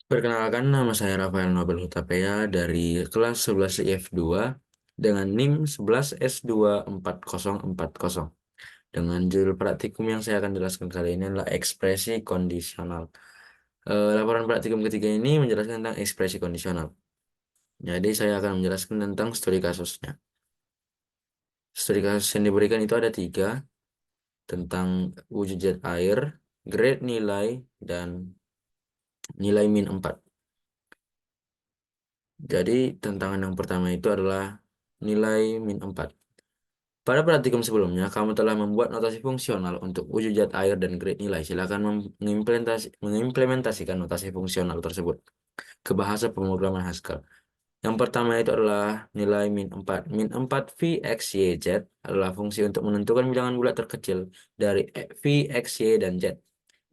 Perkenalkan, nama saya Rafael Nobel Hutapea dari kelas 11 IF2 dengan NIM 11S24040. Dengan judul praktikum yang saya akan jelaskan kali ini adalah ekspresi kondisional. Laporan praktikum ketiga ini menjelaskan tentang ekspresi kondisional. Jadi saya akan menjelaskan tentang studi kasusnya. Studi kasus yang diberikan itu ada tiga, tentang wujud zat air, grade nilai, dan nilai min 4. Jadi tantangan yang pertama itu adalah nilai min 4. Pada praktikum sebelumnya, kamu telah membuat notasi fungsional untuk wujud zat air dan grade nilai. Silakan mengimplementasikan notasi fungsional tersebut ke bahasa pemrograman Haskell. Yang pertama itu adalah nilai min 4. Min 4 V X, Y, Z adalah fungsi untuk menentukan bilangan bulat terkecil dari V, X, Y, dan Z.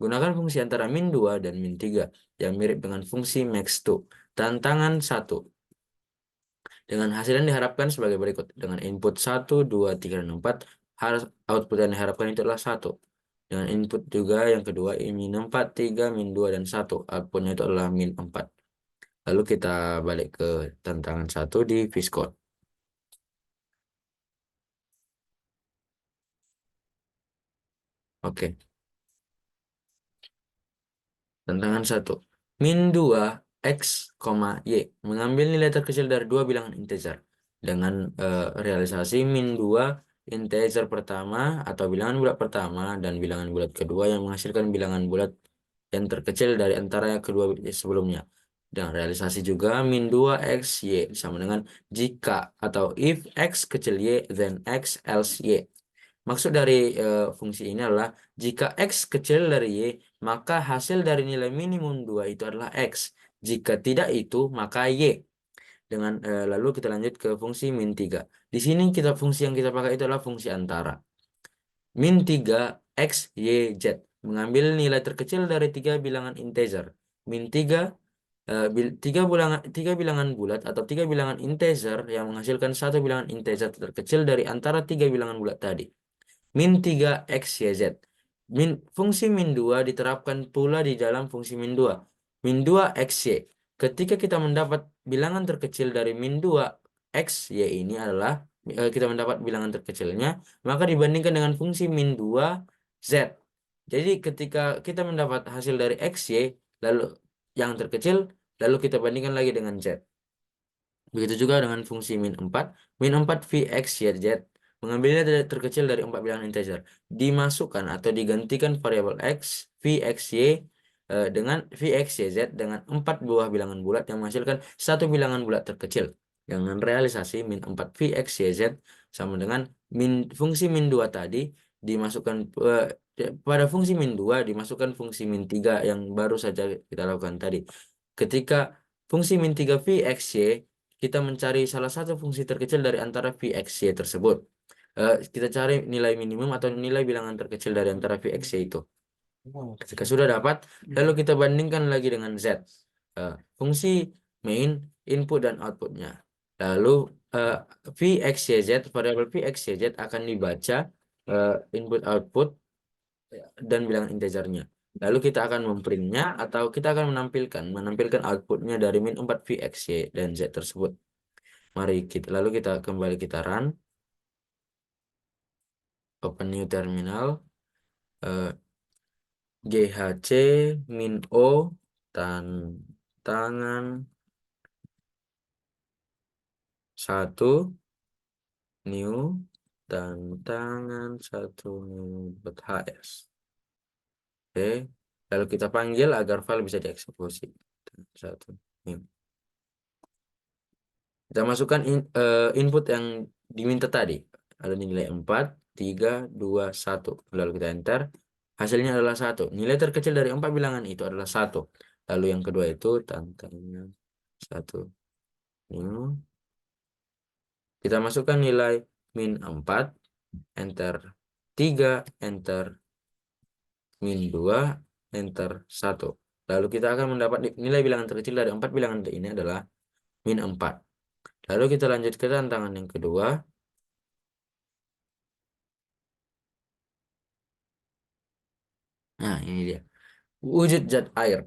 Gunakan fungsi antara min 2 dan min 3 yang mirip dengan fungsi max2. Tantangan 1. Dengan hasil yang diharapkan sebagai berikut. Dengan input 1, 2, 3, dan 4, harus output yang diharapkan itu adalah 1. Dengan input juga yang kedua, min 4, 3, min 2, dan 1. Outputnya itu adalah min 4. Lalu kita balik ke tantangan 1 di VSCode. Oke, tantangan 1. Min 2, X, Y. Mengambil nilai terkecil dari dua bilangan integer. Dengan realisasi min 2 integer pertama atau bilangan bulat pertama dan bilangan bulat kedua yang menghasilkan bilangan bulat yang terkecil dari antara yang kedua sebelumnya. Dan realisasi juga min 2 X, Y sama dengan jika atau if X kecil Y, then X else Y. Maksud dari fungsi ini adalah jika X kecil dari Y, maka hasil dari nilai minimum 2 itu adalah X. Jika tidak itu, maka Y. Lalu kita lanjut ke fungsi min 3. Di sini fungsi yang kita pakai itu adalah fungsi antara. Min 3 X, Y, Z. Mengambil nilai terkecil dari tiga bilangan integer. Min 3 tiga bilangan bulat atau tiga bilangan integer yang menghasilkan satu bilangan integer terkecil dari antara tiga bilangan bulat tadi. Min 3 X, Y, Z. Fungsi min 2 diterapkan pula di dalam fungsi min 2. Min 2 X, Y. Ketika kita mendapat bilangan terkecil dari min 2 X, Y ini adalah kita mendapat bilangan terkecilnya, maka dibandingkan dengan fungsi min 2 Z. Jadi ketika kita mendapat hasil dari X, Y, lalu yang terkecil, lalu kita bandingkan lagi dengan Z. Begitu juga dengan fungsi min 4. Min 4 V X, Y, Z. Mengambilnya terkecil dari 4 bilangan integer. Dimasukkan atau digantikan variabel X, V, X, Y dengan V, X, Y, Z dengan 4 buah bilangan bulat yang menghasilkan satu bilangan bulat terkecil. Dengan realisasi min 4 V, X, Y, Z sama dengan fungsi min 2 tadi dimasukkan pada fungsi min 2 dimasukkan fungsi min 3 yang baru saja kita lakukan tadi. Ketika fungsi min 3 V, X, Y kita mencari salah satu fungsi terkecil dari antara V, X, Y tersebut. Kita cari nilai minimum atau nilai bilangan terkecil dari antara V, X, Y itu. Ketika sudah dapat, lalu kita bandingkan lagi dengan Z. Fungsi main, input, dan outputnya. Lalu uh, V, X, Y, Z, variabel V, X, Y, Z akan dibaca input, output, dan bilangan integernya. Lalu kita akan memprintnya atau kita akan menampilkan outputnya dari min 4 V, X, Y, dan Z tersebut. Lalu kita run, open new terminal, GHC min O tantangan 1 new tantangan 1 new .hs. Oke, lalu kita panggil agar file bisa dieksekusi. 1 new. Kita masukkan input yang diminta tadi. Ada nilai 4, 3, 2, 1. Lalu kita enter. Hasilnya adalah 1. Nilai terkecil dari 4 bilangan itu adalah 1. Lalu yang kedua itu tantangan 1. Kita masukkan nilai min 4. Enter 3. Enter min 2. Enter 1. Lalu kita akan mendapat nilai bilangan terkecil dari 4 bilangan ini adalah min 4. Lalu kita lanjut ke tantangan yang kedua. Nah, ini dia. Wujud zat air.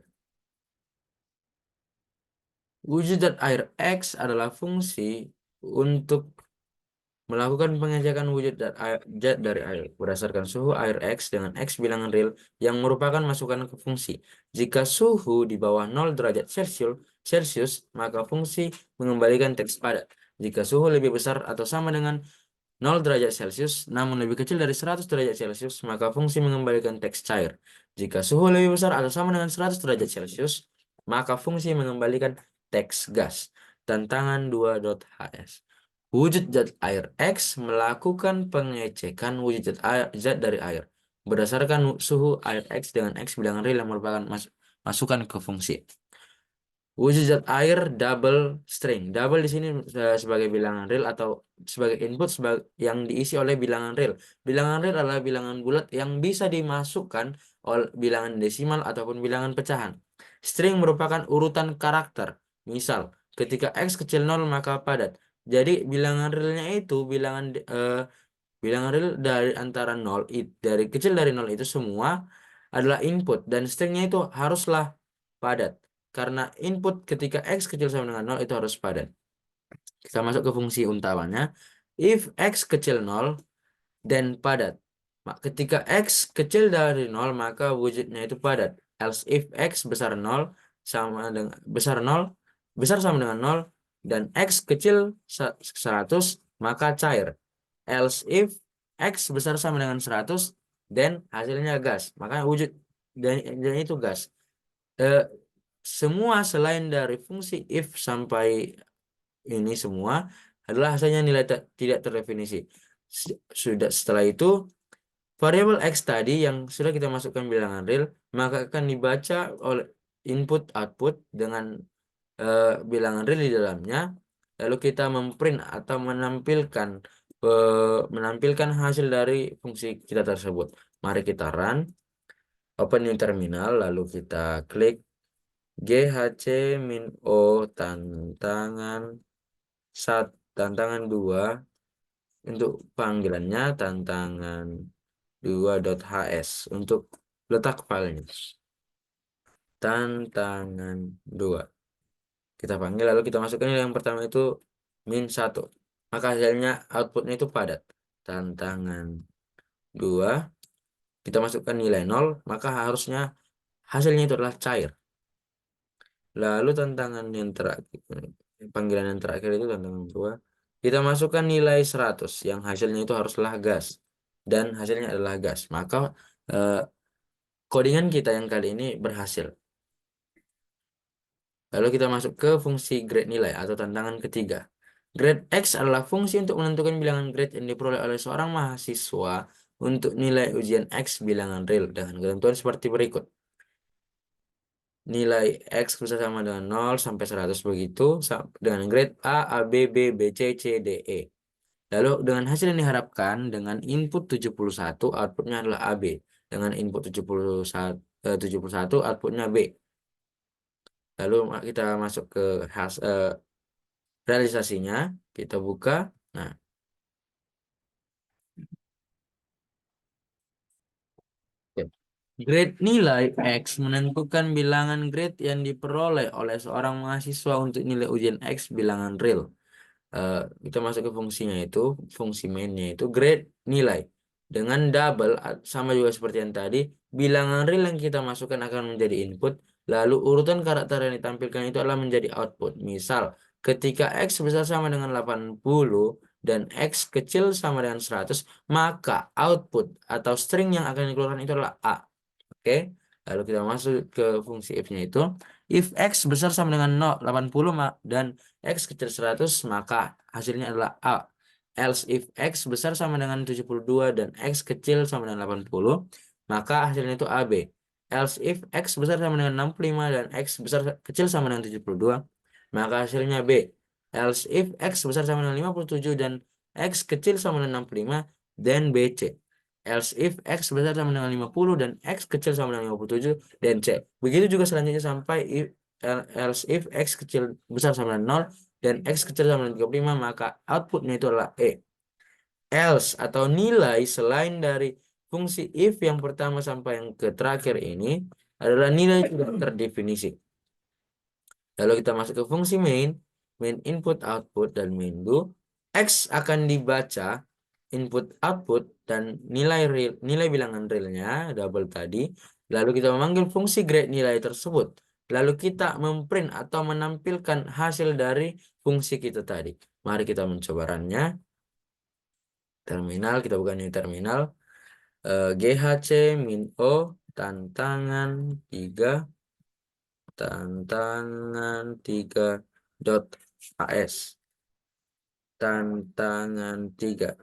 Wujud zat air X adalah fungsi untuk melakukan pengecekan wujud zat dari air berdasarkan suhu air X dengan X bilangan real yang merupakan masukan ke fungsi. Jika suhu di bawah 0 derajat Celcius, maka fungsi mengembalikan teks padat. Jika suhu lebih besar atau sama dengan 0 derajat Celcius, namun lebih kecil dari 100 derajat Celcius, maka fungsi mengembalikan teks cair. Jika suhu lebih besar atau sama dengan 100 derajat Celcius, maka fungsi mengembalikan teks gas. Tantangan 2.hs. Wujud zat air X melakukan pengecekan wujud zat dari air berdasarkan suhu air X dengan X bilangan real yang merupakan masukan ke fungsi. Wujud zat air double string. Double di sini sebagai bilangan real atau sebagai input yang diisi oleh bilangan real. Bilangan real adalah bilangan bulat yang bisa dimasukkan oleh bilangan desimal ataupun bilangan pecahan. String merupakan urutan karakter. Misal, ketika X kecil 0 maka padat. Jadi bilangan realnya itu bilangan real dari antara 0 dari kecil dari 0 itu semua adalah input dan stringnya itu haruslah padat. Karena input ketika X kecil sama dengan 0 itu harus padat. Kita masuk ke fungsi utamanya. If X kecil 0 dan padat. Ketika X kecil dari 0 maka wujudnya itu padat. Else if X besar 0 sama dengan besar sama dengan 0 dan X kecil 100 maka cair. Else if X besar sama dengan 100 dan hasilnya gas. Makanya wujud dan itu gas. Eh, Semua selain dari fungsi if sampai ini semua adalah hasilnya nilai tidak terdefinisi. Sudah setelah itu variabel X tadi yang sudah kita masukkan bilangan real maka akan dibaca oleh input output dengan bilangan real di dalamnya. Lalu kita memprint atau menampilkan hasil dari fungsi kita tersebut. Mari kita run, open new terminal, lalu kita klik GHC min O tantangan tantangan 2 untuk panggilannya tantangan 2.hs untuk letak filenya tantangan 2 kita panggil lalu kita masukkan nilai yang pertama itu min 1 maka hasilnya outputnya itu padat tantangan 2 kita masukkan nilai 0 maka harusnya hasilnya itu adalah cair. Lalu tantangan yang terakhir, panggilan yang terakhir itu tantangan 2. Kita masukkan nilai 100 yang hasilnya itu haruslah gas. Dan hasilnya adalah gas. Maka codingan kita yang kali ini berhasil. Lalu kita masuk ke fungsi grade nilai atau tantangan ketiga. Grade X adalah fungsi untuk menentukan bilangan grade yang diperoleh oleh seorang mahasiswa untuk nilai ujian X bilangan real dengan ketentuan seperti berikut. Nilai X bisa sama dengan 0 sampai 100 begitu dengan grade A, A, B, B, B, C, C, D, E. Lalu dengan hasil yang diharapkan dengan input 71 outputnya adalah AB. Dengan input 71 outputnya B. Lalu kita masuk ke realisasinya, kita buka. Nah, oke. Grade nilai X menentukan bilangan grade yang diperoleh oleh seorang mahasiswa untuk nilai ujian X bilangan real. Kita masuk ke fungsinya itu, fungsi mainnya itu grade nilai. Dengan double, sama juga seperti yang tadi, bilangan real yang kita masukkan akan menjadi input, lalu urutan karakter yang ditampilkan itu adalah menjadi output. Misal, ketika X besar sama dengan 80 dan X kecil sama dengan 100, maka output atau string yang akan dikeluarkan itu adalah A. Oke, lalu kita masuk ke fungsi if-nya itu. If X besar sama dengan 0, 80 dan X kecil 100, maka hasilnya adalah A. Else if X besar sama dengan 72 dan X kecil sama dengan 80, maka hasilnya itu AB. Else if X besar sama dengan 65 dan X besar kecil sama dengan 72, maka hasilnya B. Else if X besar sama dengan 57 dan X kecil sama dengan 65, dan BC. Else if X besar sama dengan 50 dan X kecil sama dengan 57 dan C. Begitu juga selanjutnya sampai else if X kecil besar sama dengan 0 dan X kecil sama dengan 35 maka outputnya itu adalah E. Else atau nilai selain dari fungsi if yang pertama sampai yang ke terakhir ini adalah nilai sudah terdefinisi. Lalu kita masuk ke fungsi main input output dan main do. X akan dibaca input output dan nilai bilangan realnya double tadi. Lalu kita memanggil fungsi grade nilai tersebut. Lalu kita memprint atau menampilkan hasil dari fungsi kita tadi. Mari kita mencoba runnya. Terminal, kita buka new terminal. GHC min O tantangan 3 dot AS tantangan 3.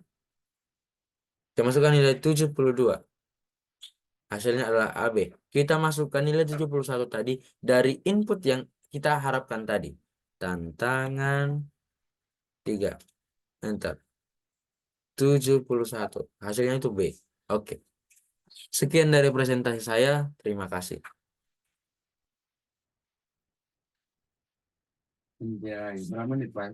Kita masukkan nilai 72. Hasilnya adalah AB. Kita masukkan nilai 71 tadi dari input yang kita harapkan tadi. Tantangan 3. Enter. 71. Hasilnya itu B. Oke. Sekian dari presentasi saya. Terima kasih. Ya, berapa menit, Pak?